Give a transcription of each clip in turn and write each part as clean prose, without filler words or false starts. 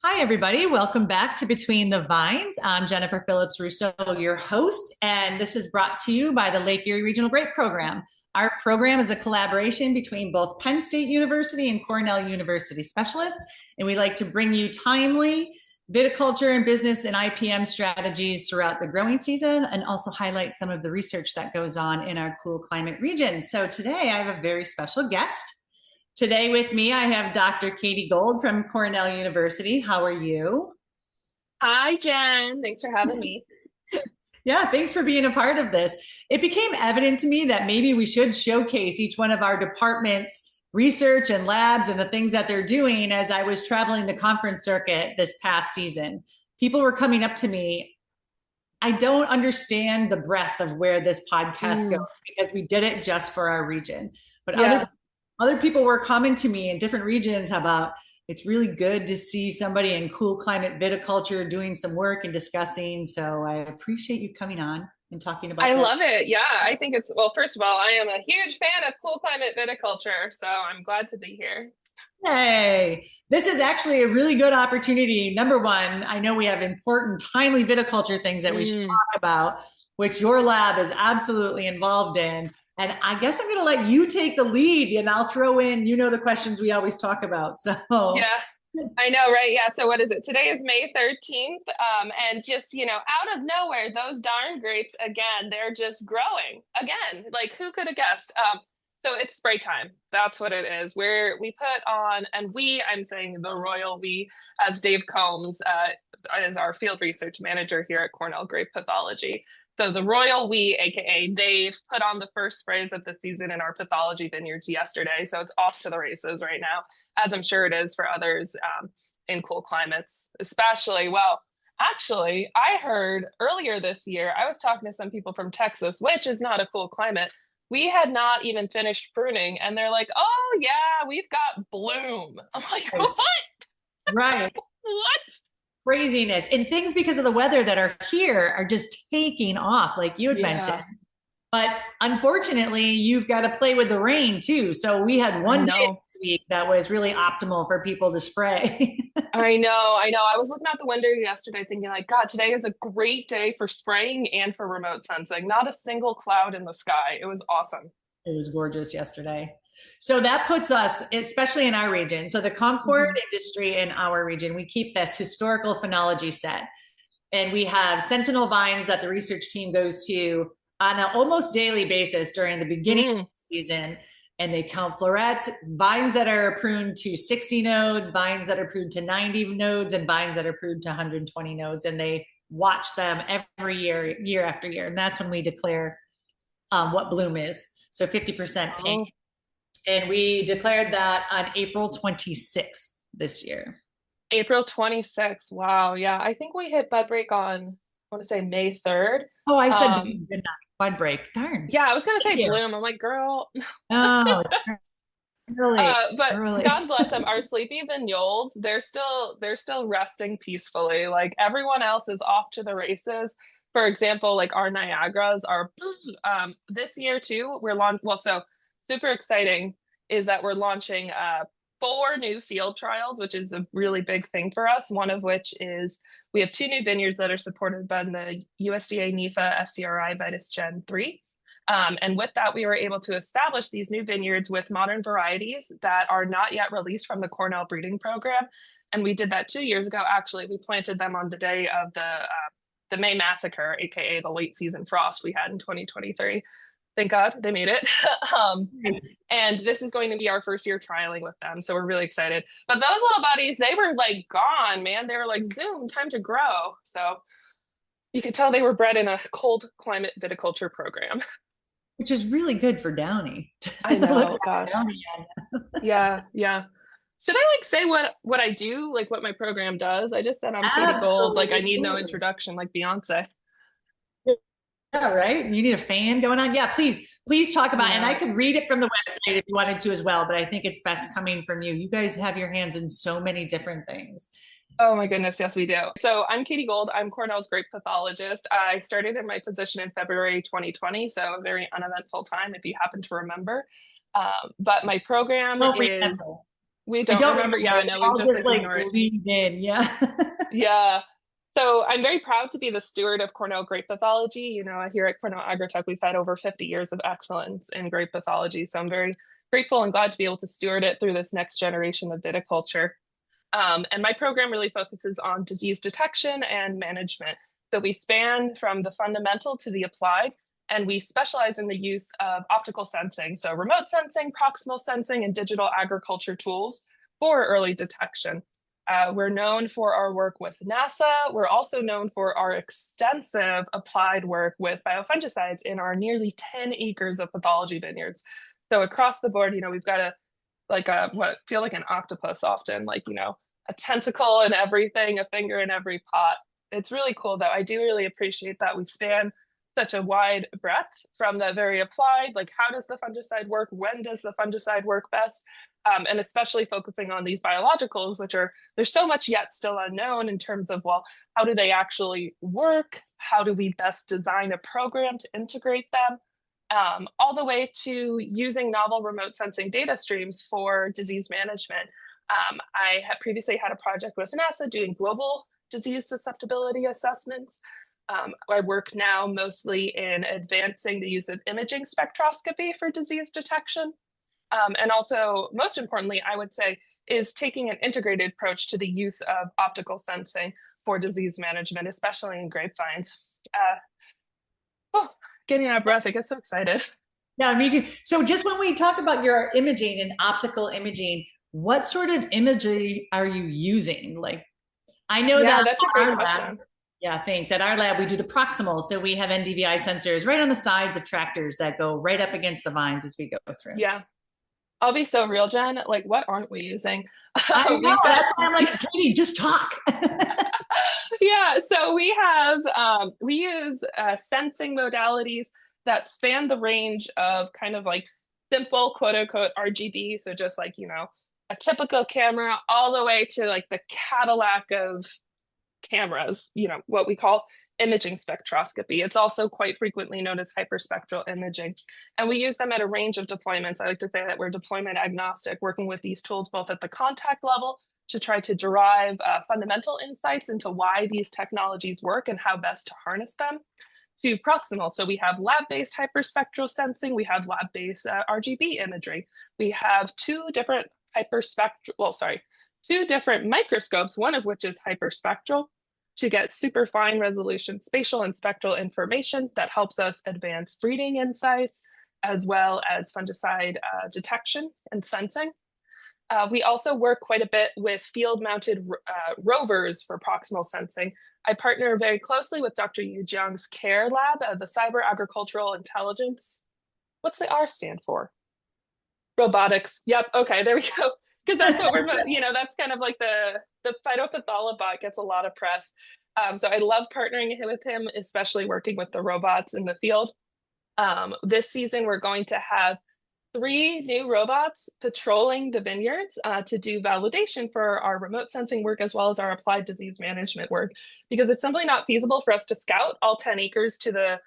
Hi, everybody. Welcome back to Between the Vines. I'm Jennifer Phillips Russo, your host, and this is brought to you by the Lake Erie Regional Grape Program. Our program is a collaboration between both Penn State University and Cornell University specialists, and we like to bring you timely viticulture and business and IPM strategies throughout the growing season and also highlight some of the research that goes on in our cool climate regions. So today I have a very special guest. Today with me, I have Dr. Katie Gold from Cornell University. How are you? Hi, Jen. Thanks for having me. Yeah, thanks for being a part of this. It became evident to me that maybe we should showcase each one of our departments' research and labs and the things that they're doing as I was traveling the conference circuit this past season. People were coming up to me. I don't understand the breadth of where this podcast goes Mm, because we did it just for our region. But yeah, other people were coming to me in different regions about it's really good to see somebody in cool climate viticulture doing some work and discussing. So I appreciate you coming on and talking I about that. love it. Yeah, I think well, first of all, I am a huge fan of cool climate viticulture, so I'm glad to be here. Hey, this is actually a really good opportunity. Number one, I know we have important, timely viticulture things that we should Mm, talk about, which your lab is absolutely involved in. And I guess I'm going to let you take the lead and I'll throw in, the questions we always talk about. So, yeah, I know, right? Yeah, so what is it? Today is May 13th. And just, out of nowhere, those darn grapes again, they're just growing again. Like who could have guessed? So it's spray time. That's what it is. Where we put on, and I'm saying the royal we, as Dave Combs is our field research manager here at Cornell Grape Pathology. So the royal we, aka Dave, put on the first sprays of the season in our pathology vineyards yesterday. So it's off to the races right now, as I'm sure it is for others in cool climates, especially. Well, actually, I heard earlier this year, I was talking to some people from Texas, which is not a cool climate. We had not even finished pruning, and they're like, "Oh yeah, we've got bloom." I'm like, "What? right, right. What?" Craziness. And things because of the weather that are here are just taking off, like you had mentioned. Yeah, But unfortunately, you've got to play with the rain too. So we had I one day know. this week that was really optimal for people to spray. I know, I know. I was looking out the window yesterday thinking like, God, today is a great day for spraying and for remote sensing. Not a single cloud in the sky. It was awesome. It was gorgeous yesterday. So that puts us, especially in our region. So the Concord Mhm. industry in our region, we keep this historical phenology set. And we have sentinel vines that the research team goes to on an almost daily basis during the beginning of Mm. the season. And they count florets, vines that are pruned to 60 nodes, vines that are pruned to 90 nodes, and vines that are pruned to 120 nodes. And they watch them every year, year after year. And that's when we declare what bloom is. So 50% pink. Oh, And we declared that on April 26th this year. April 26th. Wow. Yeah. I think we hit bud break on, I want to say May 3rd. Oh, I said Um, bloom, didn't I? Bud break. Darn. yeah, I was gonna Thank say you. bloom. I'm like, girl. Oh, it's early. It's But early. God bless them. Our sleepy vignoles, they're still resting peacefully. Like everyone else is off to the races. For example, like our Niagaras are this year too, we're launch well, so super exciting is that we're launching four new field trials, which is a really big thing for us. One of which is we have two new vineyards that are supported by the USDA NEFA SCRI Vitis Gen 3. And with that, we were able to establish these new vineyards with modern varieties that are not yet released from the Cornell breeding program. And we did that 2 years ago. Actually, we planted them on the day of the May massacre, aka the late season frost we had in 2023. Thank God they made it. And this is going to be our first year trialing with them, so we're really excited. But those little buddies, they were like gone, man. They were like, "Zoom, time to grow." So you could tell they were bred in a cold climate viticulture program. Which is really good for Downey. I Look know, at gosh. Downey. Yeah, yeah. Should I like say what I do, like what my program does? I just said I'm Katie Gold, like I need no Absolutely. introduction, like Beyonce. Yeah, right. You need a fan going on. Yeah, please talk I about, and I know. could read it from the website if you wanted to as well, but I think it's best coming from you. You guys have your hands in so many different things. Oh my goodness, yes, we do. So I'm Katie Gold. I'm Cornell's grape pathologist. I started in my position in February 2020, so a very uneventful time if you happen to remember. But my program Don't is remember. We I don't don't remember. remember Yeah, it. no, we've I'll just just like ignored it. leaned in. Yeah. Yeah. So I'm very proud to be the steward of Cornell Grape Pathology. Here at Cornell Agritech, we've had over 50 years of excellence in grape pathology. So I'm very grateful and glad to be able to steward it through this next generation of viticulture. And my program really focuses on disease detection and management. So we span from the fundamental to the applied, and we specialize in the use of optical sensing, so remote sensing, proximal sensing, and digital agriculture tools for early detection. We're known for our work with NASA. We're also known for our extensive applied work with biofungicides in our nearly 10 acres of pathology vineyards. So across the board, we've got what feel like an octopus often, a tentacle in everything, a finger in every pot. It's really cool though. I do really appreciate that we span such a wide breadth from the very applied, like how does the fungicide work? When does the fungicide work best? And especially focusing on these biologicals, there's so much yet still unknown in terms of, well, how do they actually work? How do we best design a program to integrate them? All the way to using novel remote sensing data streams for disease management. I have previously had a project with NASA doing global disease susceptibility assessments. I work now mostly in advancing the use of imaging spectroscopy for disease detection. And also, most importantly, I would say, is taking an integrated approach to the use of optical sensing for disease management, especially in grapevines. Oh, getting out of breath. I get so excited. Yeah, me too. So just when we talk about your imaging and optical imaging, what sort of imagery are you using? Like, I know Yeah, that that's a great our lab, question. yeah, thanks. At our lab, we do the proximal. So we have NDVI sensors right on the sides of tractors that go right up against the vines as we go through. Yeah, I'll be so real, Jen. Like, what aren't we using? I know. We've got That's why I'm like, Katie, just talk. Yeah, so we use sensing modalities that span the range of kind of like simple quote unquote RGB, so just like a typical camera, all the way to like the Cadillac of cameras, what we call imaging spectroscopy. It's also quite frequently known as hyperspectral imaging. And we use them at a range of deployments. I like to say that we're deployment agnostic, working with these tools both at the contact level to try to derive fundamental insights into why these technologies work and how best to harness them, to proximal. So we have lab-based hyperspectral sensing, we have lab-based RGB imagery. We have two different microscopes, one of which is hyperspectral, to get super fine resolution spatial and spectral information that helps us advance breeding insights, as well as fungicide detection and sensing. We also work quite a bit with field-mounted rovers for proximal sensing. I partner very closely with Dr. Yu Jiang's CARE lab, the Cyber Agricultural Intelligence. What's the R stand for? Robotics. Yep. Okay, there we go. Because that's what that's kind of like the phytopatholobot gets a lot of press. So I love partnering with him, especially working with the robots in the field. This season, we're going to have 3 new robots patrolling the vineyards to do validation for our remote sensing work as well as our applied disease management work, because it's simply not feasible for us to scout all 10 acres to the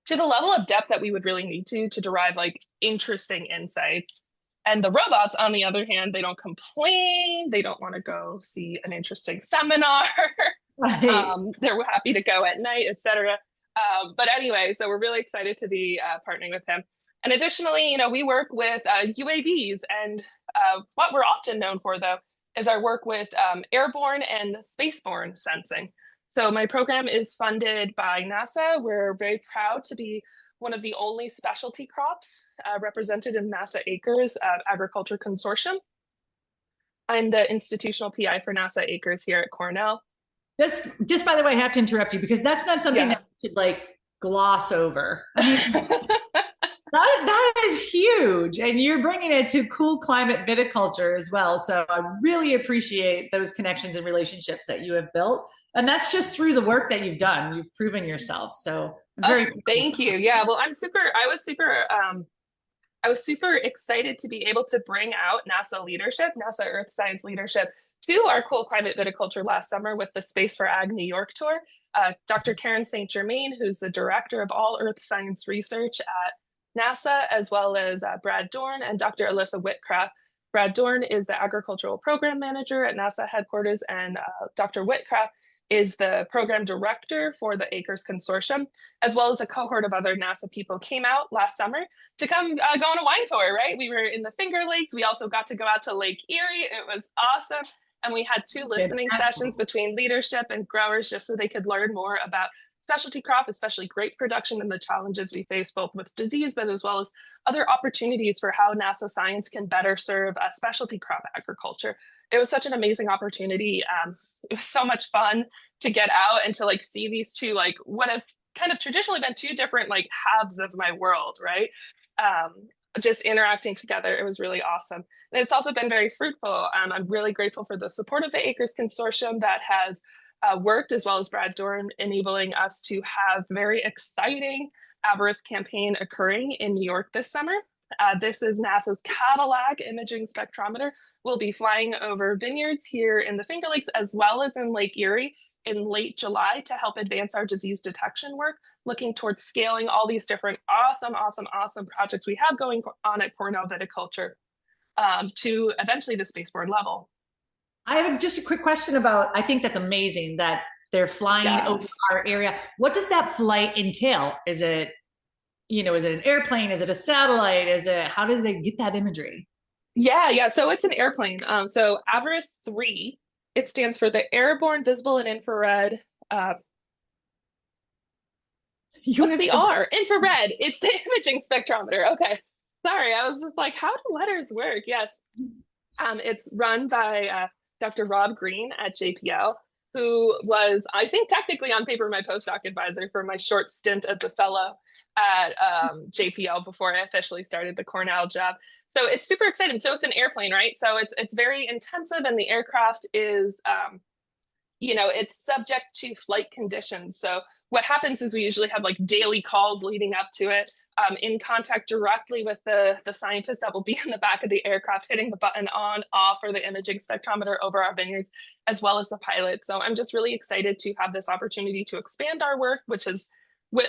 level of depth that we would really need to derive like interesting insights. And the robots, on the other hand, they don't complain. They don't want to go see an interesting seminar. Right. They're happy to go at night, etc. But anyway, so we're really excited to be partnering with him. And additionally, we work with UAVs, and what we're often known for, though, is our work with airborne and spaceborne sensing. So my program is funded by NASA. We're very proud to be one of the only specialty crops represented in NASA Acres Agriculture Consortium. I'm the institutional PI for NASA Acres here at Cornell. This, just by the way, I have to interrupt you because that's not something that you should like gloss over. I mean, that is huge. And you're bringing it to cool climate viticulture as well. So I really appreciate those connections and relationships that you have built. And that's just through the work that you've done. You've proven yourself. So very thank you. Yeah, well, I was super excited to be able to bring out NASA leadership, NASA Earth Science leadership to our cool climate viticulture last summer with the Space for Ag New York tour. Dr. Karen St. Germain, who's the director of all Earth Science research at NASA, as well as Brad Dorn and Dr. Alyssa Whitcraft, Brad Dorn is the agricultural program manager at NASA headquarters, and Dr. Whitcraft is the program director for the ACRES consortium, as well as a cohort of other NASA people came out last summer to come go on a wine tour, right? We were in the Finger Lakes. We also got to go out to Lake Erie. It was awesome. And we had two listening sessions between leadership and growers just so they could learn more about specialty crop, especially grape production and the challenges we face both with disease, but as well as other opportunities for how NASA science can better serve specialty crop agriculture. It was such an amazing opportunity. It was so much fun to get out and to like see these two, like what have kind of traditionally been two different like halves of my world, right? Just interacting together. It was really awesome. And it's also been very fruitful. I'm really grateful for the support of the ACRES consortium that has worked, as well as Brad Dorn, enabling us to have very exciting avarice campaign occurring in New York this summer. This is NASA's Cadillac imaging spectrometer. We'll be flying over vineyards here in the Finger Lakes as well as in Lake Erie in late July to help advance our disease detection work, looking towards scaling all these different awesome projects we have going on at Cornell Viticulture to eventually the spaceborne level. I have just a quick question about, I think that's amazing that they're flying over our area. What does that flight entail? Is it, is it an airplane? Is it a satellite? How does they get that imagery? Yeah. So it's an airplane. So Avarice 3, it stands for the Airborne Visible and Infrared. What's the R? Infrared. It's the imaging spectrometer. Okay. Sorry, I was just like, how do letters work? Yes. It's run by Dr. Rob Green at JPL, who was, I think, technically on paper, my postdoc advisor for my short stint as a fellow at JPL before I officially started the Cornell job. So it's super exciting. So it's an airplane, right? So it's very intensive, and the aircraft is, it's subject to flight conditions. So what happens is we usually have like daily calls leading up to it, in contact directly with the scientists that will be in the back of the aircraft, hitting the button on, off for the imaging spectrometer over our vineyards, as well as the pilot. So I'm just really excited to have this opportunity to expand our work, which is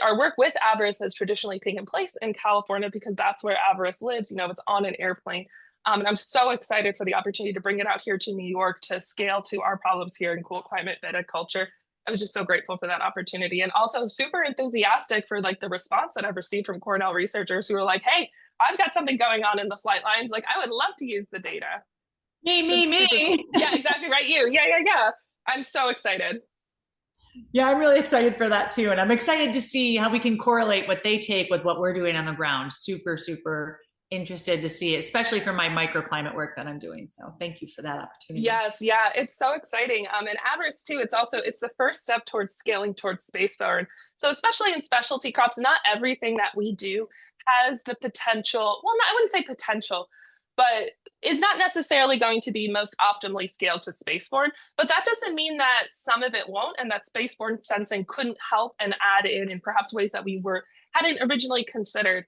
our work with avarice has traditionally taken place in California because that's where avarice lives. It's on an airplane. And I'm so excited for the opportunity to bring it out here to New York to scale to our problems here in cool climate viticulture. I was just so grateful for that opportunity, and also super enthusiastic for like the response that I've received from Cornell researchers who are like, hey, I've got something going on in the flight lines. Like, I would love to use the data. Me. Cool. Yeah, exactly right. You. Yeah. I'm so excited. Yeah, I'm really excited for that too. And I'm excited to see how we can correlate what they take with what we're doing on the ground. Super interested to see it, especially for my microclimate work that I'm doing. So thank you for that opportunity. Yes, yeah, it's so exciting. And avarice too, it's the first step towards scaling towards spaceborne. So especially in specialty crops, not everything that we do has the potential, well, I wouldn't say potential, but is not necessarily going to be most optimally scaled to spaceborne. But that doesn't mean that some of it won't, and that spaceborne sensing couldn't help and add in perhaps ways that we hadn't originally considered.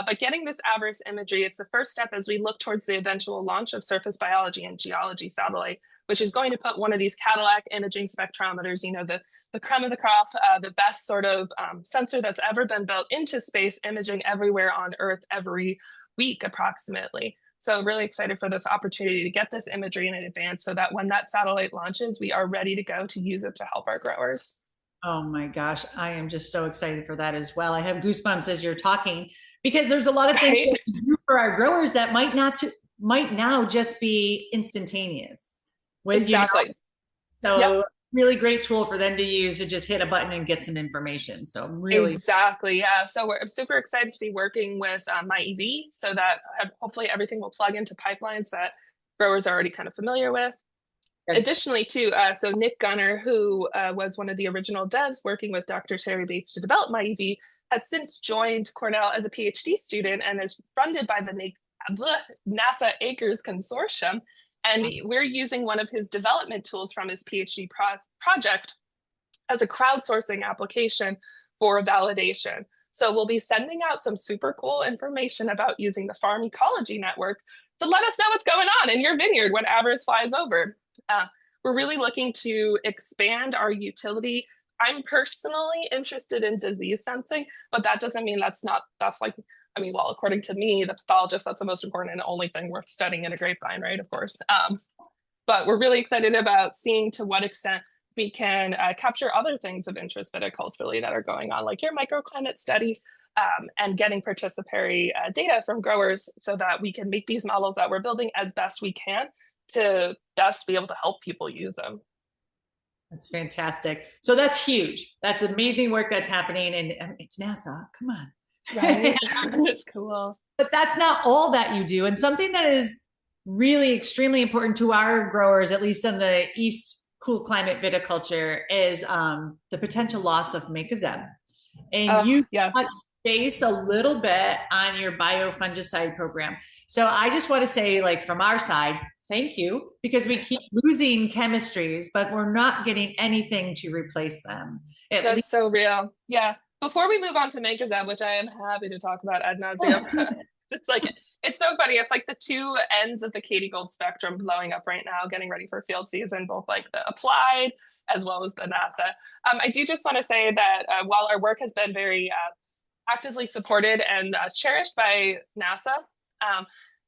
But getting this avarice imagery, it's the first step as we look towards the eventual launch of surface biology and geology satellite, which is going to put one of these Cadillac imaging spectrometers, the creme of the crop, the best sort of sensor that's ever been built into space, imaging everywhere on Earth every week approximately. So really excited for this opportunity to get this imagery in advance so that when that satellite launches, we are ready to go to use it to help our growers. Oh my gosh, I am just so excited for that as well. I have goosebumps as you're talking because there's a lot of things that we do for our growers that might now just be instantaneous. Exactly. So really great tool for them to use to just hit a button and get some information. So really exactly, yeah. So we're super excited to be working with MyEV so that hopefully everything will plug into pipelines that growers are already kind of familiar with. Additionally, too, so Nick Gunner, who was one of the original devs working with Dr. Terry Bates to develop MyEV, has since joined Cornell as a PhD student and is funded by the NASA ACRES consortium. And we're using one of his development tools from his PhD project as a crowdsourcing application for validation. So we'll be sending out some super cool information about using the farm ecology network to let us know what's going on in your vineyard when avarice flies over. We're really looking to expand our utility. I'm personally interested in disease sensing, but that doesn't mean that's like I mean, well, according to me, the pathologist, that's the most important and only thing worth studying in a grapevine, right? Of course. But we're really excited about seeing to what extent we can capture other things of interest viticulturally that are going on, like your microclimate study, and getting participatory data from growers so that we can make these models that we're building as best we can to best be able to help people use them. That's fantastic. So that's huge. That's amazing work that's happening. And it's NASA. Come on. Right? It's cool. But that's not all that you do. And something that is really extremely important to our growers, at least in the East cool climate viticulture, is the potential loss of Mancozeb. And you yes. touch base a little bit on your biofungicide program. So I just want to say, like, from our side, thank you, because we keep losing chemistries, but we're not getting anything to replace them. That's so real. Yeah. Before we move on to Mancozeb, which I am happy to talk about ad nauseum, it's like it's so funny. It's like the two ends of the Katie Gold spectrum blowing up right now, getting ready for field season, both like the applied as well as the NASA. I do just want to say that while our work has been very actively supported and cherished by NASA,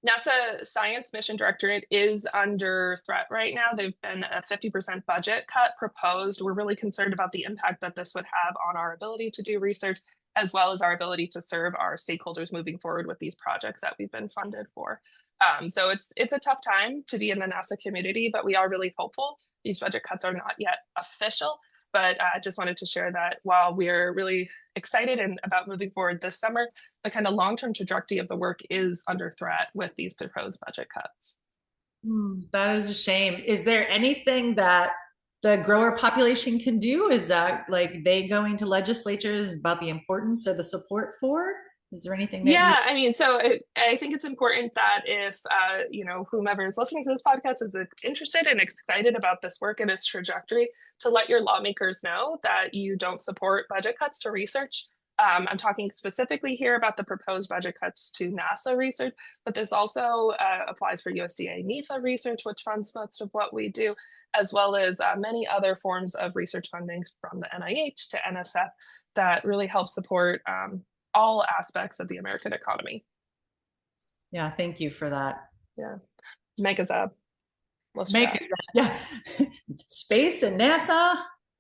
NASA Science Mission Directorate is under threat right now. They've been a 50% budget cut proposed. We're really concerned about the impact that this would have on our ability to do research, as well as our ability to serve our stakeholders moving forward with these projects that we've been funded for. So it's a tough time to be in the NASA community, but we are really hopeful. These budget cuts are not yet official, but I just wanted to share that while we're really excited and about moving forward this summer, the kind of long-term trajectory of the work is under threat with these proposed budget cuts. That is a shame. Is there anything that the grower population can do? Is that like they going to legislatures about the importance or the support for? Is there anything that I mean, so I think it's important that if whomever is listening to this podcast is interested and excited about this work and its trajectory, to let your lawmakers know that you don't support budget cuts to research. I'm talking specifically here about the proposed budget cuts to NASA research, but this also applies for USDA NIFA research, which funds most of what we do, as well as many other forms of research funding from the NIH to NSF that really help support all aspects of the American economy. Yeah, thank you for that. Yeah. Mancozeb. Mancozeb. Yeah. Space and NASA.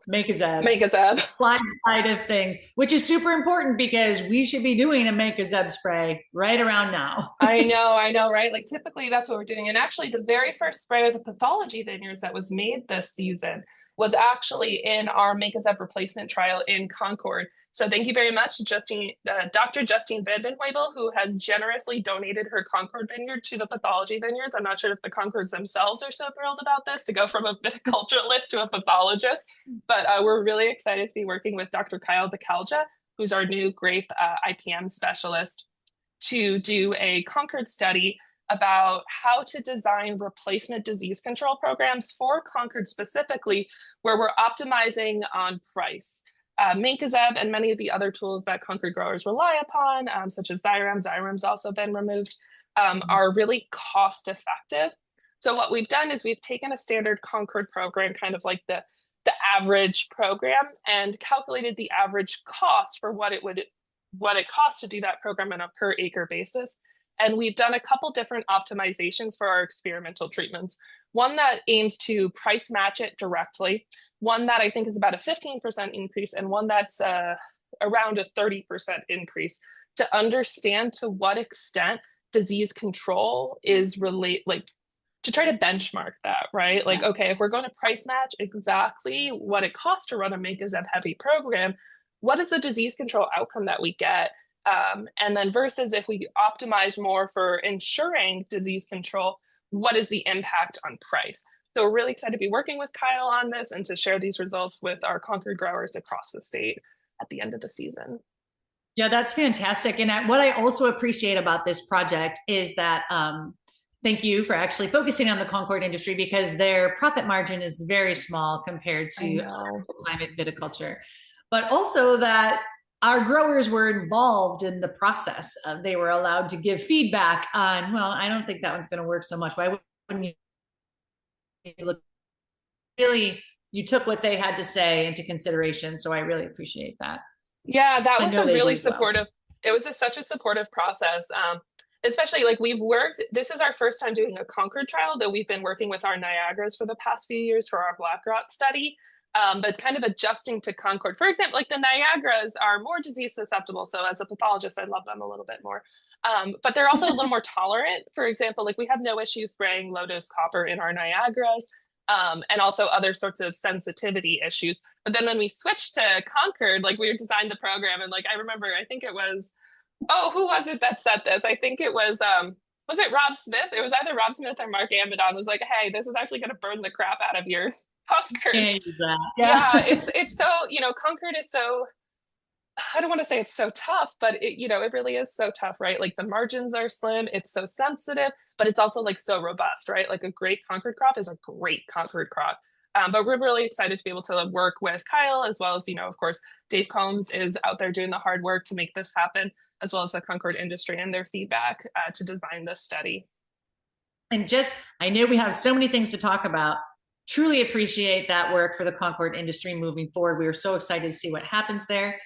Mancozeb. Slide side of things, which is super important because we should be doing a Mancozeb spray right around now. I know, right? Like typically that's what we're doing. And actually the very first spray of the Pathology vineyards that was made this season was actually in our Mancozeb replacement trial in Concord. So thank you very much, Dr. Justine Vandenheuvel, who has generously donated her Concord vineyard to the Pathology vineyards. I'm not sure if the Concords themselves are so thrilled about this, to go from a viticulturalist to a pathologist, but we're really excited to be working with Dr. Kyle Bacalja, who's our new grape IPM specialist, to do a Concord study about how to design replacement disease control programs for Concord specifically, where we're optimizing on price. Mancozeb and many of the other tools that Concord growers rely upon, such as Xyrem's also been removed, are really cost effective. So what we've done is we've taken a standard Concord program, kind of like the average program, and calculated the average cost for what it costs to do that program on a per acre basis. And we've done a couple different optimizations for our experimental treatments. One that aims to price match it directly, one that I think is about a 15% increase, and one that's around a 30% increase, to understand to what extent disease control is to try to benchmark that, right? Like, okay, if we're going to price match exactly what it costs to run a Mancozeb heavy program, what is the disease control outcome that we get? And then versus if we optimize more for ensuring disease control, what is the impact on price? So we're really excited to be working with Kyle on this and to share these results with our Concord growers across the state at the end of the season. Yeah, that's fantastic. And what I also appreciate about this project is that thank you for actually focusing on the Concord industry, because their profit margin is very small compared to climate viticulture, but also that our growers were involved in the process. They were allowed to give feedback on, well, I don't think that one's going to work so much. Why wouldn't you look? Really, you took what they had to say into consideration. So I really appreciate that. Yeah, that was a really supportive. It was such a supportive process. Especially like this is our first time doing a Concord trial, though we've been working with our Niagaras for the past few years for our black rot study. But kind of adjusting to Concord. For example, like the Niagaras are more disease susceptible. So as a pathologist, I love them a little bit more. But they're also a little more tolerant. For example, like we have no issue spraying low dose copper in our Niagaras. And also other sorts of sensitivity issues. But then when we switched to Concord, like we designed the program, and like I remember, I think it was, oh, who was it that said this? I think it was it Rob Smith? It was either Rob Smith or Mark Amidon was like, hey, this is actually going to burn the crap out of your Concord. Yeah. Yeah, it's so, Concord is so, I don't want to say it's so tough, but it really is so tough, right? Like the margins are slim, it's so sensitive, but it's also like so robust, right? Like a great Concord crop is a great Concord crop. But we're really excited to be able to work with Kyle, as well as, of course, Dave Combs is out there doing the hard work to make this happen, as well as the Concord industry and their feedback to design this study. And I know we have so many things to talk about. Truly appreciate that work for the Concord industry moving forward. We are so excited to see what happens there.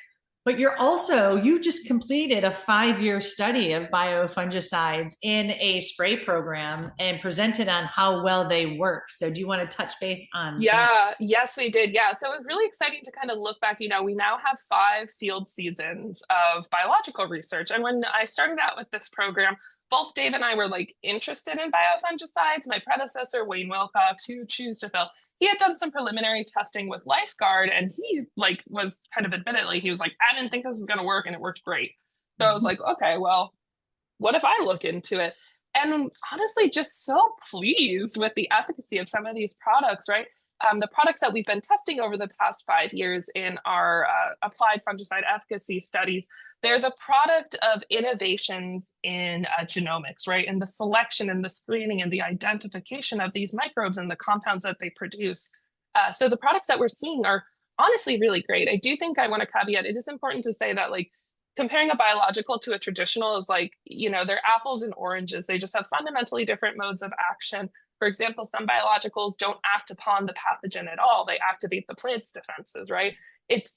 But you just completed a 5-year study of biofungicides in a spray program and presented on how well they work. So do you want to touch base on that? Yes, we did. Yeah. So it was really exciting to kind of look back. We now have 5 field seasons of biological research. And when I started out with this program, both Dave and I were like interested in biofungicides. My predecessor, Wayne Wilcox, who chose to fill, he had done some preliminary testing with Lifeguard, and he was kind of admittedly, he was like, I didn't think this was going to work, and it worked great. So I was like, okay, well, what if I look into it? And honestly, just so pleased with the efficacy of some of these products, right? The products that we've been testing over the past 5 years in our applied fungicide efficacy studies, they're the product of innovations in genomics, right? And the selection and the screening and the identification of these microbes and the compounds that they produce. So the products that we're seeing are honestly really great. I do think I want to caveat, it is important to say that comparing a biological to a traditional is they're apples and oranges. They just have fundamentally different modes of action. For example, some biologicals don't act upon the pathogen at all. They activate the plant's defenses, right?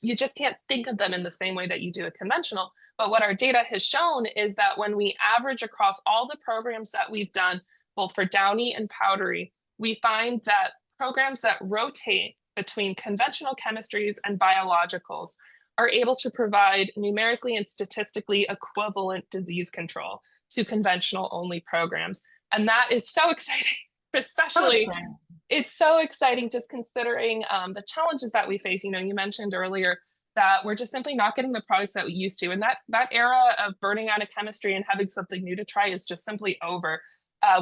You just can't think of them in the same way that you do a conventional. But what our data has shown is that when we average across all the programs that we've done, both for downy and powdery, we find that programs that rotate between conventional chemistries and biologicals are able to provide numerically and statistically equivalent disease control to conventional only programs. And that is so exciting, especially it's so exciting just considering the challenges that we face. You mentioned earlier that we're just simply not getting the products that we used to. And that era of burning out of chemistry and having something new to try is just simply over.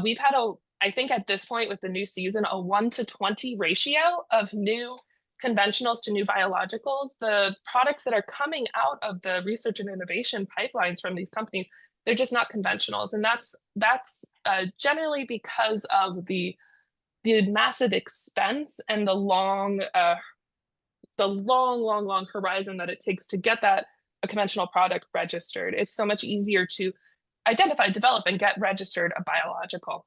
We've had I think at this point with the new season, a 1-to-20 ratio of new conventionals to new biologicals. The products that are coming out of the research and innovation pipelines from these companies, they're just not conventionals. And that's generally because of the massive expense and the long horizon that it takes to get a conventional product registered. It's so much easier to identify, develop, and get registered a biological.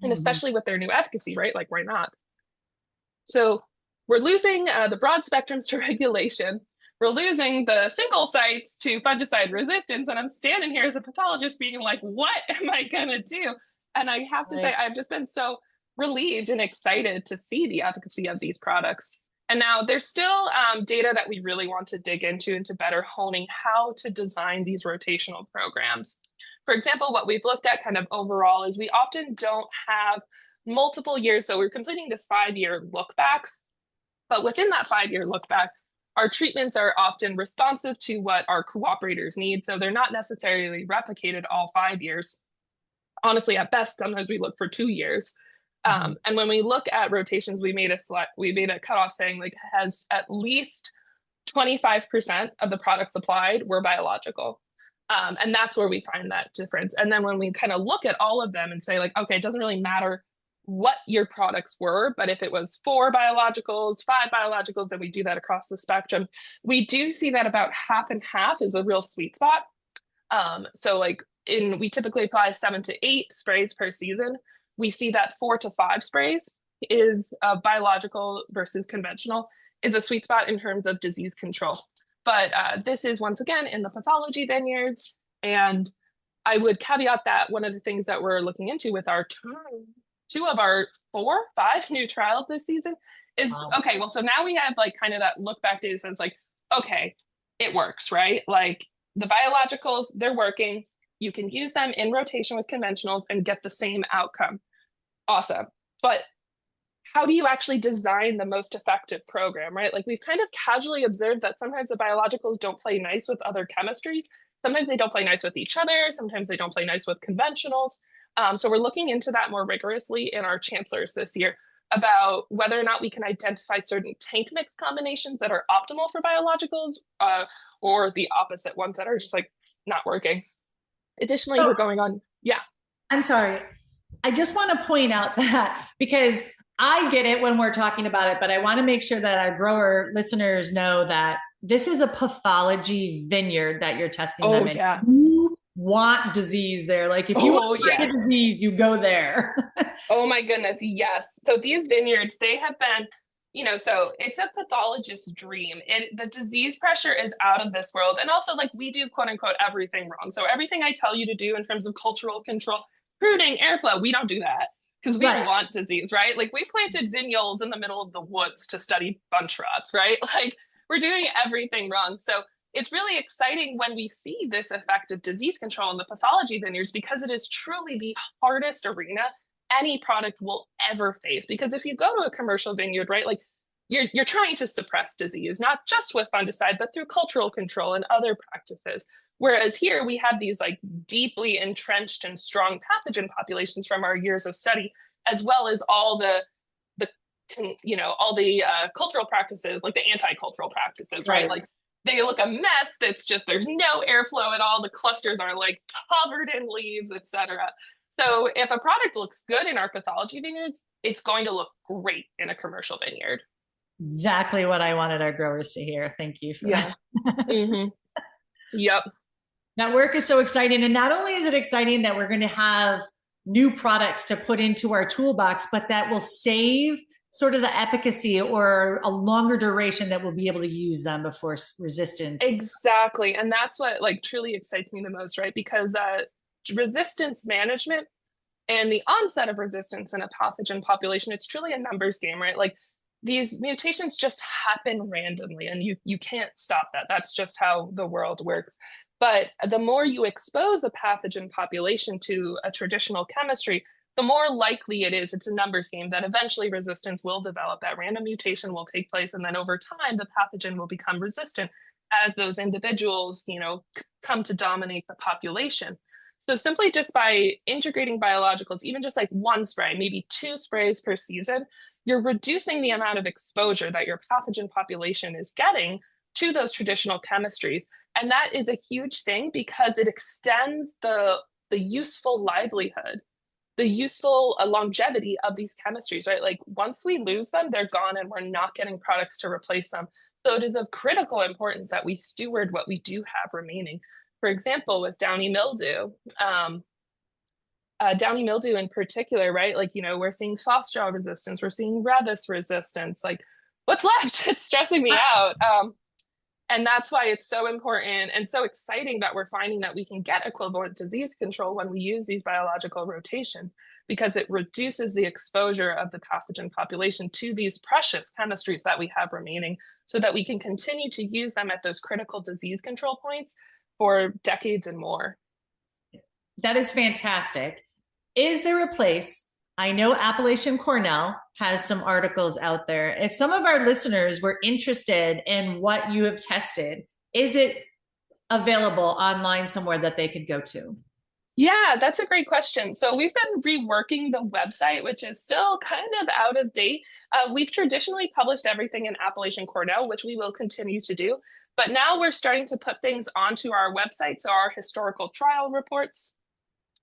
And especially with their new efficacy, right? Like, why not? So we're losing the broad spectrums to regulation. We're losing the single sites to fungicide resistance. And I'm standing here as a pathologist being like, what am I going to do? And I have to say, I've just been so relieved and excited to see the efficacy of these products. And now there's still data that we really want to dig into better honing how to design these rotational programs. For example, what we've looked at kind of overall is we often don't have multiple years. So we're completing this 5-year look back. But within that 5-year look back, our treatments are often responsive to what our cooperators need. So they're not necessarily replicated all 5 years. Honestly, at best, sometimes we look for 2 years. And when we look at rotations, we made a cutoff saying has at least 25% of the products applied were biological. And that's where we find that difference. And then when we kind of look at all of them and say okay, it doesn't really matter what your products were, but if it was 4 biologicals, 5 biologicals, and we do that across the spectrum, we do see that about half and half is a real sweet spot. So we typically apply 7 to 8 sprays per season. We see that 4 to 5 sprays is biological versus conventional is a sweet spot in terms of disease control. But this is once again in the pathology vineyards. And I would caveat that one of the things that we're looking into with our two of our 5 new trials this season is Wow. okay, well, so now we have like kind of that look back data sense, like, okay, it works, right? Like the biologicals, they're working. You can use them in rotation with conventionals and get the same outcome. Awesome. But how do you actually design the most effective program, right? Like we've kind of casually observed that sometimes the biologicals don't play nice with other chemistries. Sometimes they don't play nice with each other. Sometimes they don't play nice with conventionals. So we're looking into that more rigorously in our chancellors this year about whether or not we can identify certain tank mix combinations that are optimal for biologicals or the opposite ones that are just like not working. Additionally, So we're going on, yeah. I'm sorry. I just want to point out that because I get it when we're talking about it, but I want to make sure that our grower listeners know that this is a pathology vineyard that you're testing Oh, them in. yeah. You want disease there. Like if you want Oh, to find a yes. disease, you go there. Oh my goodness, yes. So these vineyards, they have been, so it's a pathologist's dream. The disease pressure is out of this world. And also like we do quote unquote everything wrong. So everything I tell you to do in terms of cultural control, pruning, airflow, we don't do that because we Right. want disease, right? Like we planted vignoles in the middle of the woods to study bunch rots, right? Like we're doing everything wrong. So it's really exciting when we see this effective disease control in the pathology vineyards because it is truly the hardest arena any product will ever face. Because if you go to a commercial vineyard, right, like you're trying to suppress disease, not just with fungicide, but through cultural control and other practices. Whereas here we have these like deeply entrenched and strong pathogen populations from our years of study, as well as all the all the cultural practices, like the anti-cultural practices, right? Like they look a mess. That's just there's no airflow at all. The clusters are like covered in leaves, etc. So if a product looks good in our pathology vineyards, it's going to look great in a commercial vineyard. Exactly what I wanted our growers to hear. Thank you for Yeah. that. Mm-hmm. Yep. That work is so exciting. And not only is it exciting that we're going to have new products to put into our toolbox, but that will save sort of the efficacy or a longer duration that we'll be able to use them before resistance. Exactly. And that's what like truly excites me the most, right? Because resistance management and the onset of resistance in a pathogen population, it's truly a numbers game, right? Like these mutations just happen randomly and you can't stop that. That's just how the world works. But the more you expose a pathogen population to a traditional chemistry, the more likely it is it's a numbers game that eventually resistance will develop. That random mutation will take place. And then over time, the pathogen will become resistant as those individuals, come to dominate the population. So simply just by integrating biologicals, even just like one spray, maybe 2 sprays per season, you're reducing the amount of exposure that your pathogen population is getting to those traditional chemistries. And that is a huge thing because it extends the useful livelihood, the useful longevity of these chemistries, right? Like once we lose them, they're gone and we're not getting products to replace them. So it is of critical importance that we steward what we do have remaining. For example, with downy mildew in particular, right? Like, we're seeing Fosgel resistance, we're seeing Revis resistance. Like, what's left? It's stressing me out. And that's why it's so important and so exciting that we're finding that we can get equivalent disease control when we use these biological rotations, because it reduces the exposure of the pathogen population to these precious chemistries that we have remaining so that we can continue to use them at those critical disease control points for decades and more. That is fantastic. Is there a place? I know Appalachian Cornell has some articles out there. If some of our listeners were interested in what you have tested, is it available online somewhere that they could go to? Yeah, that's a great question. So we've been reworking the website, which is still kind of out of date. We've traditionally published everything in Appalachian Cornell, which we will continue to do. But now we're starting to put things onto our website. So our historical trial reports,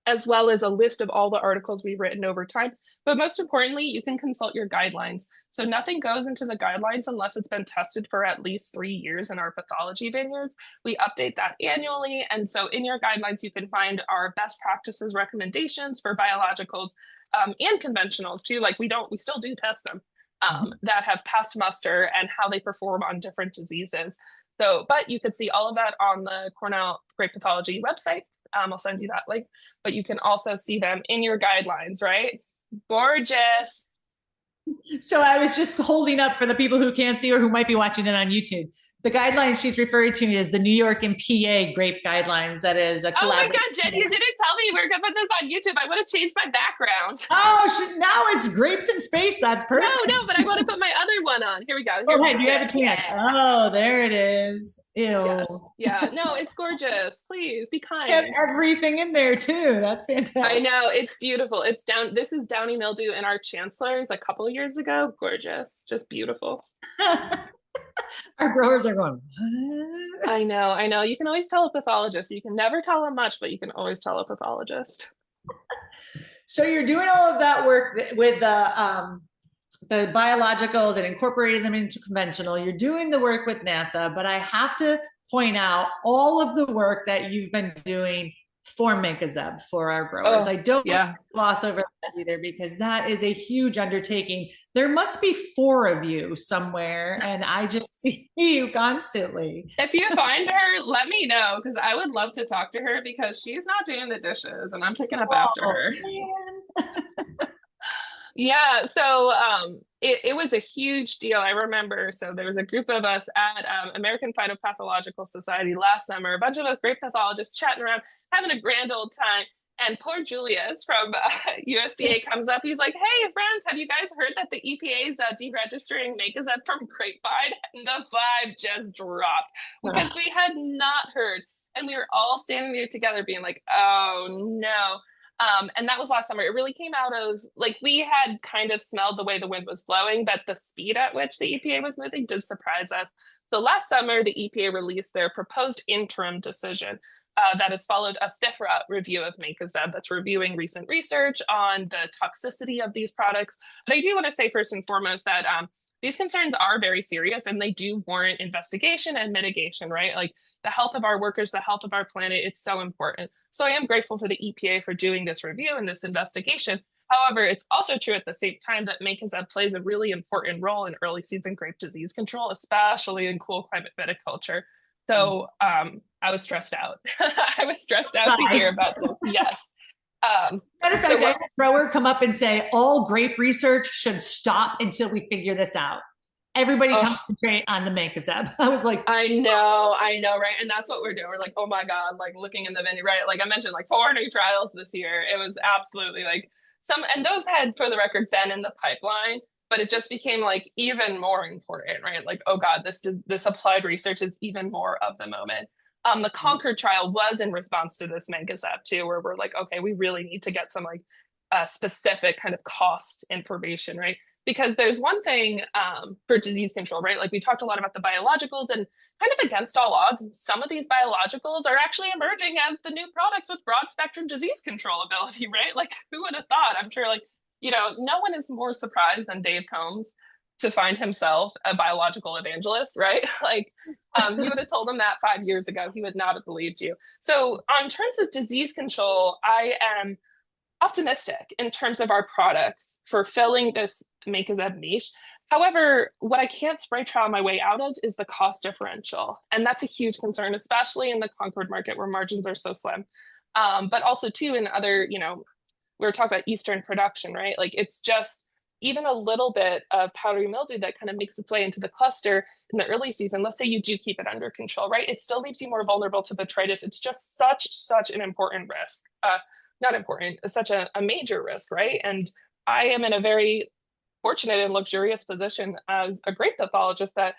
as well as a list of all the articles we've written over time. But most importantly, you can consult your guidelines. So nothing goes into the guidelines unless it's been tested for at least 3 years in our pathology vineyards. We update that annually. And so in your guidelines, you can find our best practices recommendations for biologicals and conventionals too. Like we still do test them that have passed muster and how they perform on different diseases. So, but you could see all of that on the Cornell Grape Pathology website. I'll send you that link, but you can also see them in your guidelines, right? Gorgeous. So I was just holding up for the people who can't see or who might be watching it on YouTube. The guidelines she's referring to is the New York and PA grape guidelines. That is a Oh my collaboration. God, Jen, you didn't tell me we were gonna put this on YouTube. I would have changed my background. Oh, now it's grapes in space. That's perfect. No, but I want to put my other one on. Here we go. Go ahead. You have a chance. Yeah. Oh, there it is. Ew. Yes. Yeah. No, it's gorgeous. Please be kind. And everything in there too. That's fantastic. I know. It's beautiful. It's down. This is downy mildew in our chancellors a couple of years ago. Gorgeous. Just beautiful. Our growers are going, what? I know. I know. You can always tell a pathologist. You can never tell them much, but you can always tell a pathologist. So you're doing all of that work with the biologicals and incorporating them into conventional. You're doing the work with NASA, but I have to point out all of the work that you've been doing for Mancozeb for our growers. I don't gloss over that either, because that is a huge undertaking. There must be 4 of you somewhere, and I just see you constantly. If you find her, let me know, because I would love to talk to her, because she's not doing the dishes and I'm picking up after her. Yeah, so it was a huge deal. I remember, so there was a group of us at American Phytopathological Society last summer, a bunch of us great pathologists chatting around, having a grand old time. And poor Julius from USDA comes up. He's like, "Hey, friends, have you guys heard that the EPA is deregistering Mancozeb from grapevine?" And the vibe just dropped because we had not heard. And we were all standing there together being like, "Oh, no." And that was last summer. It really came out of, like, we had kind of smelled the way the wind was blowing, but the speed at which the EPA was moving did surprise us. So last summer, the EPA released their proposed interim decision that has followed a FIFRA review of Mancozeb that's reviewing recent research on the toxicity of these products. But I do want to say first and foremost that these concerns are very serious and they do warrant investigation and mitigation, right? Like the health of our workers, the health of our planet, it's so important. So I am grateful for the EPA for doing this review and this investigation. However, it's also true at the same time that Mancozeb plays a really important role in early season grape disease control, especially in cool climate viticulture. So I was stressed out. I was stressed out to hear about this. Yes. Matter of fact, I had a grower come up and say, all grape research should stop until we figure this out. Everybody concentrate on the Mancozeb. I was like, I know, right? And that's what we're doing. We're like, oh my God, like looking in the vineyard, right? Like I mentioned, like 4 new trials this year. It was absolutely like and those had, for the record, been in the pipeline, but it just became like even more important, right? Like, oh God, this applied research is even more of the moment. The Concord trial was in response to this Mancozeb too, where we're like, okay, we really need to get some like specific kind of cost information, right? Because there's one thing for disease control, right? Like we talked a lot about the biologicals, and kind of against all odds, some of these biologicals are actually emerging as the new products with broad spectrum disease control ability, right? Like who would have thought? I'm sure, like, you know, no one is more surprised than Dave Combs to find himself a biological evangelist, right? Like you would have told him that 5 years ago, he would not have believed you. So on terms of disease control, I am optimistic in terms of our products for filling this Mancozeb niche. However, what I can't spray trial my way out of is the cost differential. And that's a huge concern, especially in the Concord market where margins are so slim. But also too in other, you know, we were talking about Eastern production, right? Like it's just even a little bit of powdery mildew that kind of makes its way into the cluster in the early season. Let's say you do keep it under control, right? It still leaves you more vulnerable to botrytis. It's just such an important risk. Not important, such a major risk, right? And I am in a very fortunate and luxurious position as a grape pathologist that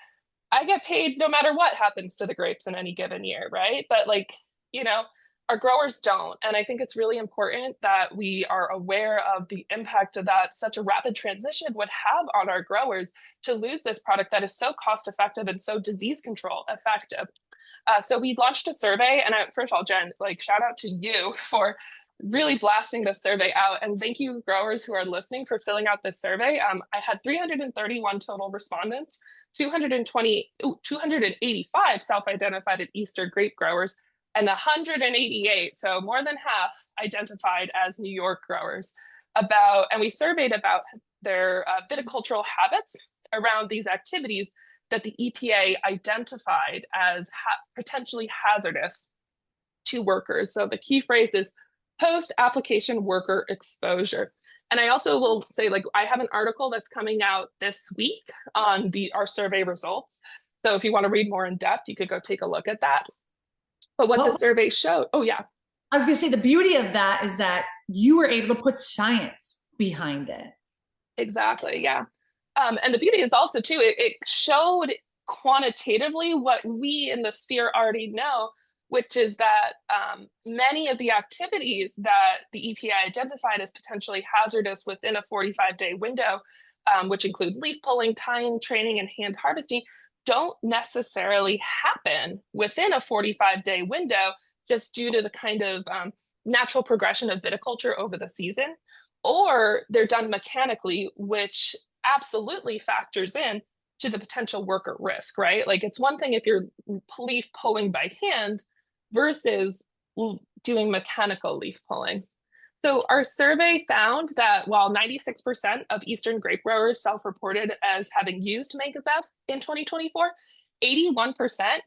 I get paid no matter what happens to the grapes in any given year, right? But like, you know, our growers don't. And I think it's really important that we are aware of the impact that such a rapid transition would have on our growers to lose this product that is so cost effective and so disease control effective. So we launched a survey, and first of all, Jen, like shout out to you for really blasting this survey out. And thank you growers who are listening for filling out this survey. I had 331 total respondents, 285 self-identified at Easter grape growers, and 188, so more than half, identified as New York growers. And we surveyed about their viticultural habits around these activities that the EPA identified as potentially hazardous to workers. So the key phrase is post-application worker exposure. And I also will say, like, I have an article that's coming out this week on our survey results. So if you want to read more in depth, you could go take a look at that. But what the survey showed, oh yeah. I was going to say the beauty of that is that you were able to put science behind it. Exactly, yeah. And the beauty is also too, it showed quantitatively what we in the sphere already know, which is that many of the activities that the EPA identified as potentially hazardous within a 45-day window, which include leaf pulling, tying, training, and hand harvesting, don't necessarily happen within a 45-day window just due to the kind of natural progression of viticulture over the season, or they're done mechanically, which absolutely factors in to the potential worker risk, right? Like it's one thing if you're leaf pulling by hand versus doing mechanical leaf pulling. So our survey found that while 96% of Eastern grape growers self-reported as having used Mancozeb in 2024, 81%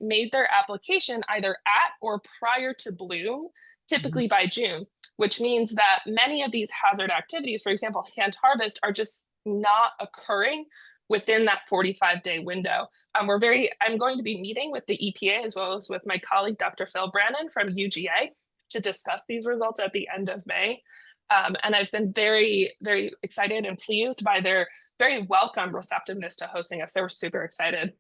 made their application either at or prior to bloom, typically by June, which means that many of these hazard activities, for example, hand harvest, are just not occurring within that 45-day window. I'm going to be meeting with the EPA as well as with my colleague, Dr. Phil Brannon from UGA, to discuss these results at the end of May. And I've been very, very excited and pleased by their very welcome receptiveness to hosting us. They were super excited.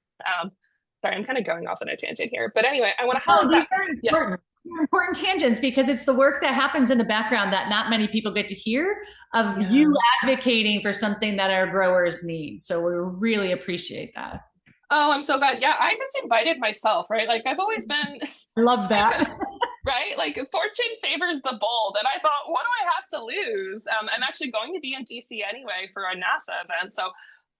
Sorry, I'm kind of going off on a tangent here. But anyway, I want to highlight these are important. These are important tangents because it's the work that happens in the background that not many people get to hear of you advocating for something that our growers need. So we really appreciate that. Oh, I'm so glad. Yeah, I just invited myself, right? Like I've always been. I love that. Right? Like fortune favors the bold. And I thought, what do I have to lose? I'm actually going to be in DC anyway for a NASA event. So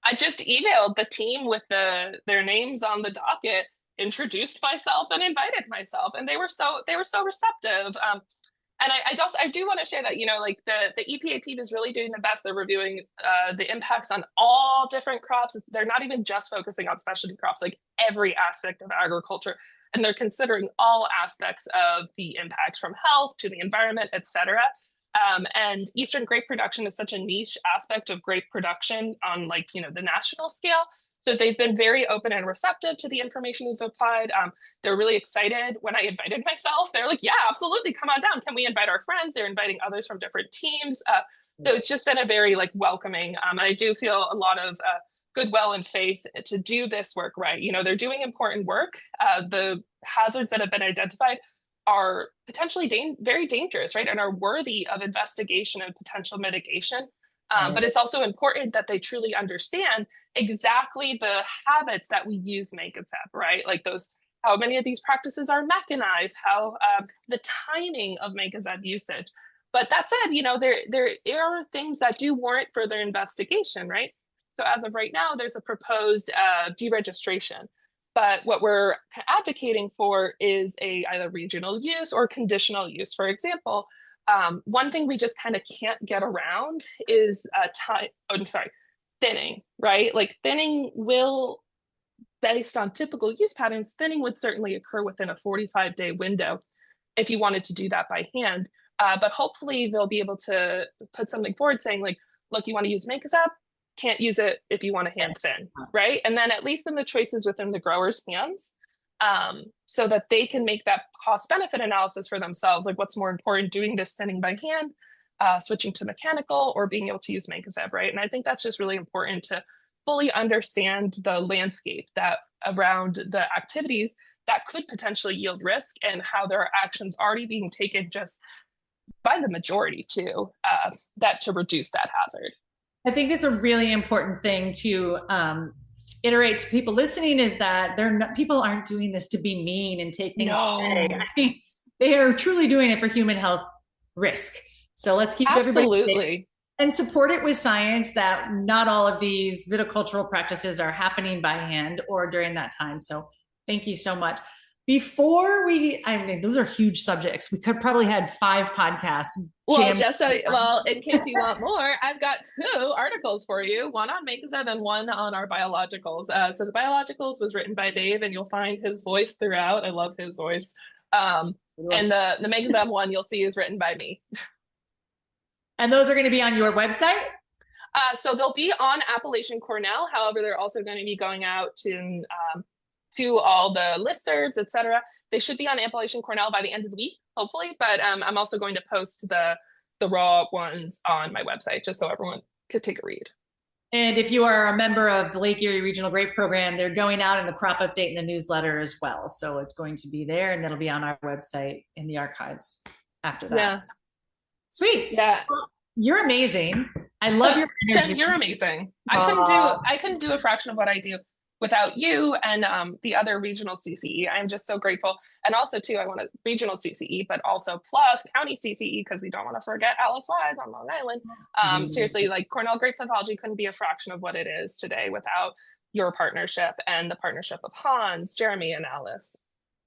I just emailed the team with their names on the docket, introduced myself and invited myself. And they were so receptive. And I do want to share that, like the EPA team is really doing the best. They're reviewing the impacts on all different crops. They're not even just focusing on specialty crops, like every aspect of agriculture. And they're considering all aspects of the impacts from health to the environment, et cetera. And Eastern grape production is such a niche aspect of grape production on the national scale. So they've been very open and receptive to the information we've applied. They're really excited. When I invited myself, they're like, yeah, absolutely, come on down. Can we invite our friends? They're inviting others from different teams. So it's just been a very welcoming. And I do feel a lot of goodwill and faith to do this work right. They're doing important work. The hazards that have been identified are potentially very dangerous, right? And are worthy of investigation and potential mitigation. But it's also important that they truly understand exactly the habits that we use Mancozeb, right? Like how many of these practices are mechanized, how the timing of Mancozeb usage. But that said, there are things that do warrant further investigation, right? So as of right now, there's a proposed deregistration. But what we're advocating for is either regional use or conditional use. For example, one thing we just kind of can't get around is thinning, right? Like thinning will, based on typical use patterns, thinning would certainly occur within a 45-day window if you wanted to do that by hand. But hopefully they'll be able to put something forward saying look, you want to use Mancozeb? Can't use it if you want to hand thin, right? And then at least in the choices within the grower's hands, so that they can make that cost benefit analysis for themselves, like what's more important, doing this thinning by hand, switching to mechanical, or being able to use Mancozeb, right? And I think that's just really important to fully understand the landscape that around the activities that could potentially yield risk and how there are actions already being taken just by the majority too, to reduce that hazard. I think it's a really important thing to iterate to people listening is that people aren't doing this to be mean and take things away. I mean, they are truly doing it for human health risk. So let's keep everybody safe and support it with science that not all of these viticultural practices are happening by hand or during that time. So thank you so much. I mean, those are huge subjects. We could probably had 5 podcasts. Well, in case you want more, I've got 2 articles for you, one on Mancozeb and one on our biologicals. So the biologicals was written by Dave, and you'll find his voice throughout. I love his voice. And the Mancozeb one you'll see is written by me. And those are going to be on your website? So they'll be on Appalachian Cornell. However, they're also going to be going out to all the listservs, etc. They should be on Appalachian Cornell by the end of the week, hopefully. But I'm also going to post the raw ones on my website just so everyone could take a read. And if you are a member of the Lake Erie Regional Grape Program, they're going out in the crop update in the newsletter as well. So it's going to be there, and that'll be on our website in the archives after that. Yeah. Sweet. Yeah. Well, you're amazing. I love your energy. Jen, you're amazing. I couldn't do a fraction of what I do without you and the other regional CCE. I'm just so grateful. And also too, I want a regional CCE, but also plus county CCE, because we don't want to forget Alice Wise on Long Island. Seriously, like Cornell Grape Pathology couldn't be a fraction of what it is today without your partnership and the partnership of Hans, Jeremy, and Alice.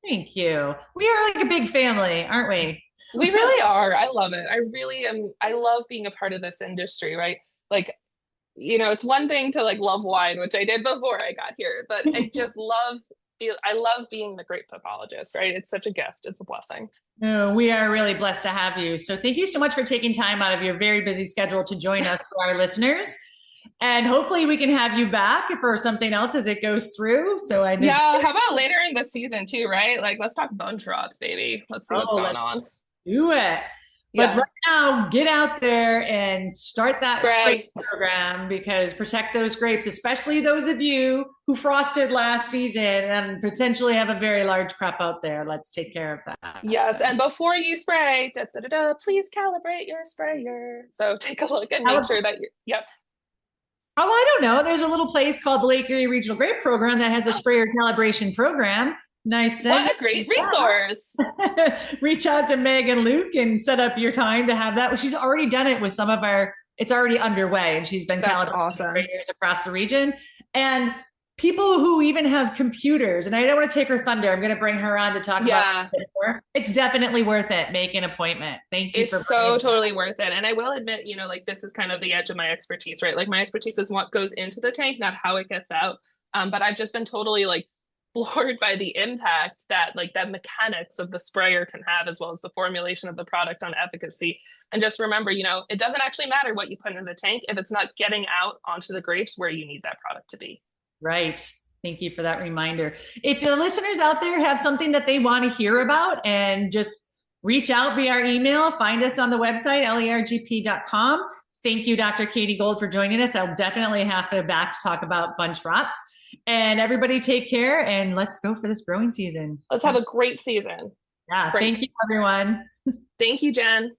Thank you. We are like a big family, aren't we? We really are. I love it. I really am. I love being a part of this industry, right? Like, it's one thing to like love wine, which I did before I got here, but I just I love being the grape pathologist, right? It's such a gift. It's a blessing. Oh, we are really blessed to have you. So thank you so much for taking time out of your very busy schedule to join us for our listeners. And hopefully we can have you back for something else as it goes through. How about later in the season too, right? Like, let's talk bunch rots, baby. Let's see what's going on. Do it. But right now, get out there and start that spray program, because protect those grapes, especially those of you who frosted last season and potentially have a very large crop out there. Let's take care of that. Yes, and before you spray, please calibrate your sprayer. So take a look and make sure that you're, Oh, I don't know. There's a little place called the Lake Erie Regional Grape Program that has a sprayer calibration program. Nice. What a great resource. Reach out to Meg and Luke and set up your time to have that. Well, she's already done it with some of it's already underway, and she's been calibrating sprayers across the region. And people who even have computers, and I don't want to take her thunder, I'm going to bring her on to talk about it more. It's definitely worth it. Make an appointment. Thank you. It's so totally worth it. And I will admit, like this is kind of the edge of my expertise, right? Like my expertise is what goes into the tank, not how it gets out. But I've just been totally like floored by the impact that like that mechanics of the sprayer can have, as well as the formulation of the product on efficacy. And just remember, it doesn't actually matter what you put in the tank if it's not getting out onto the grapes where you need that product to be. Right. Thank you for that reminder. If the listeners out there have something that they want to hear about, and just reach out via our email, find us on the website, lergp.com. Thank you, Dr. Katie Gold, for joining us. I'll definitely have to back to talk about bunch rots. And everybody take care, and let's go for this growing season. Let's have a great season. Yeah. Thank you, everyone. Thank you, Jen.